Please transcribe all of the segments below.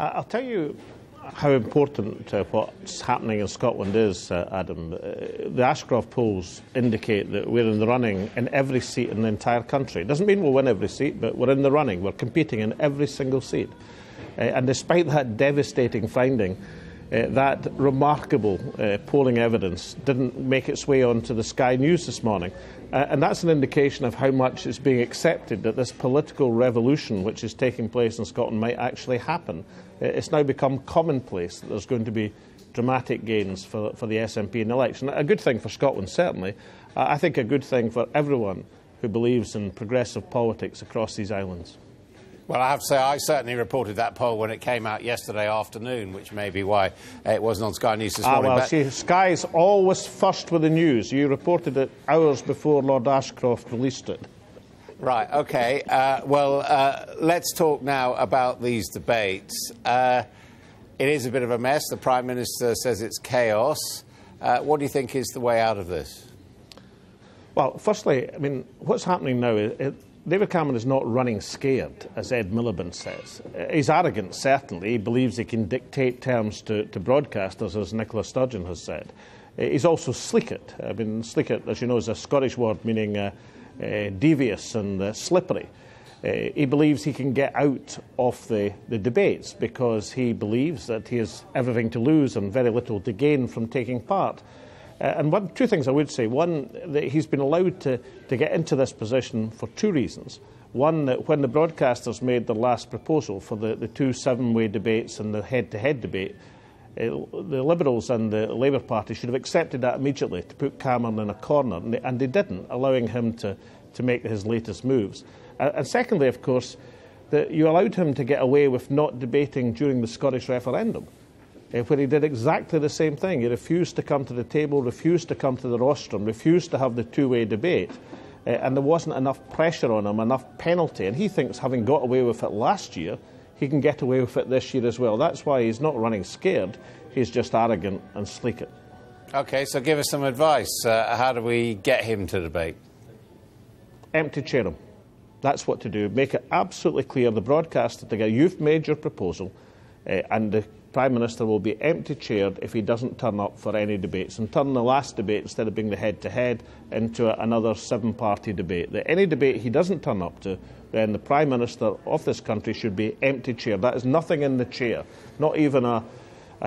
I'll tell you how important what's happening in Scotland is, Adam. The Ashcroft polls indicate that we're in the running in every seat in the entire country. It doesn't mean we'll win every seat, but we're in the running. We're competing in every single seat. And despite that devastating finding, that remarkable polling evidence didn't make its way onto the Sky News this morning. And that's an indication of how much is being accepted that this political revolution which is taking place in Scotland might actually happen. It's now become commonplace that there's going to be dramatic gains for the SNP in the election. A good thing for Scotland, certainly. I think a good thing for everyone who believes in progressive politics across these islands. Well, I have to say, I certainly reported that poll when it came out yesterday afternoon, which may be why it wasn't on Sky News this morning. Well, see, Sky's always first with the news. You reported it hours before Lord Ashcroft released it. Right, OK. Let's talk now about these debates. It is a bit of a mess. The Prime Minister says it's chaos. What do you think is the way out of this? Well, firstly, I mean, what's happening now is David Cameron is not running scared, as Ed Miliband says. He's arrogant, certainly. He believes he can dictate terms to broadcasters, as Nicola Sturgeon has said. He's also sleekit. I mean, sleekit, as you know, is a Scottish word meaning devious and slippery. He believes he can get out of the debates because he believes that he has everything to lose and very little to gain from taking part. And two things I would say. One, that he's been allowed to get into this position for two reasons. One, that when the broadcasters made their last proposal for the two 7-way debates and the head-to-head debate, the Liberals and the Labour Party should have accepted that immediately to put Cameron in a corner, and they didn't, allowing him to make his latest moves. And secondly, of course, that you allowed him to get away with not debating during the Scottish referendum, where he did exactly the same thing. He refused to come to the table, refused to come to the rostrum, refused to have the two-way debate, and there wasn't enough pressure on him, enough penalty. And he thinks, having got away with it last year, he can get away with it this year as well. That's why he's not running scared. He's just arrogant and sleek. OK, so give us some advice. How do we get him to debate? Empty chair him. That's what to do. Make it absolutely clear, the broadcaster, to get, you've made your proposal, and the Prime Minister will be empty-chaired if he doesn't turn up for any debates, and turn the last debate, instead of being the head-to-head, into another 7-party debate. That any debate he doesn't turn up to, then the Prime Minister of this country should be empty-chaired. That is nothing in the chair, not even a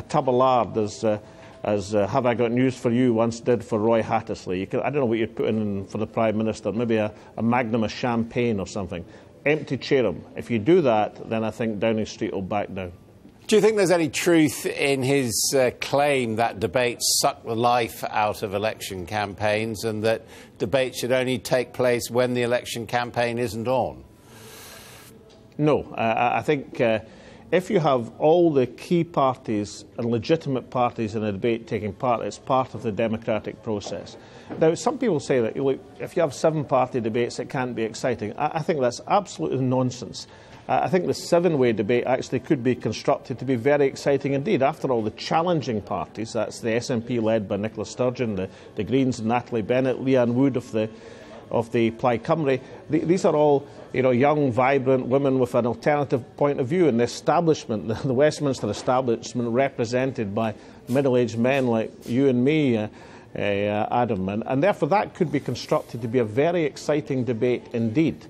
tub of lard, as Have I Got News for You once did for Roy Hattersley. I don't know what you'd put in for the Prime Minister, maybe a magnum of champagne or something. Empty-chair him. If you do that, then I think Downing Street will back down. Do you think there's any truth in his claim that debates suck the life out of election campaigns and that debates should only take place when the election campaign isn't on? No. I think if you have all the key parties and legitimate parties in a debate taking part, it's part of the democratic process. Now, some people say that if you have 7-party debates, it can't be exciting. I think that's absolutely nonsense. I think the 7-way debate actually could be constructed to be very exciting indeed. After all, the challenging parties, that's the SNP led by Nicola Sturgeon, the Greens and Natalie Bennett, Leanne Wood of the Plaid Cymru, these are all young, vibrant women with an alternative point of view, and the establishment, the Westminster establishment, represented by middle-aged men like you and me, Adam, and therefore that could be constructed to be a very exciting debate indeed.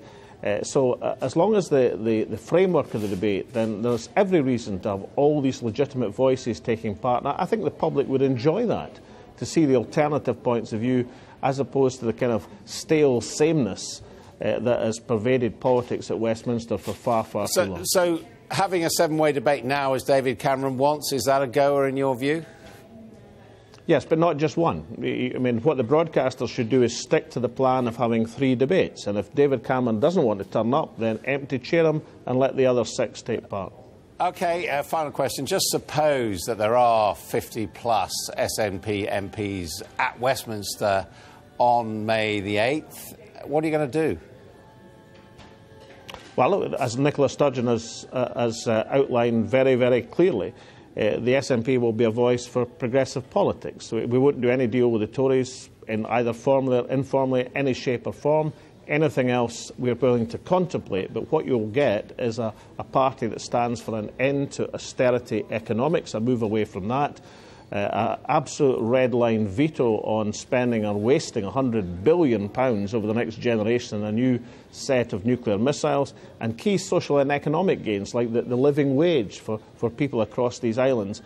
So as long as the framework of the debate, then there's every reason to have all these legitimate voices taking part. And I think the public would enjoy that, to see the alternative points of view, as opposed to the kind of stale sameness that has pervaded politics at Westminster for far, far too long. So having a 7-way debate now, as David Cameron wants, is that a goer in your view? Yes, but not just one. I mean, what the broadcasters should do is stick to the plan of having 3 debates. And if David Cameron doesn't want to turn up, then empty-chair him and let the other 6 take part. OK, final question. Just suppose that there are 50-plus SNP MPs at Westminster on May the 8th. What are you going to do? Well, look, as Nicola Sturgeon has outlined very, very clearly, the SNP will be a voice for progressive politics. We won't do any deal with the Tories in either formally or informally, any shape or form. Anything else we're willing to contemplate, but what you'll get is a party that stands for an end to austerity economics, a move away from that, an absolute red line veto on spending or wasting £100 billion over the next generation and a new set of nuclear missiles, and key social and economic gains like the living wage for people across these islands,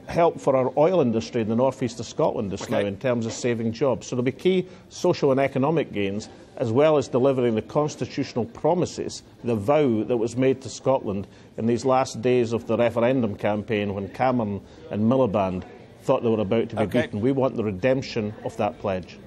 help for our oil industry in the northeast of Scotland just now in terms of saving jobs. So there'll be key social and economic gains, as well as delivering the constitutional promises, the vow that was made to Scotland in these last days of the referendum campaign when Cameron and Miliband thought they were about to be beaten. We want the redemption of that pledge.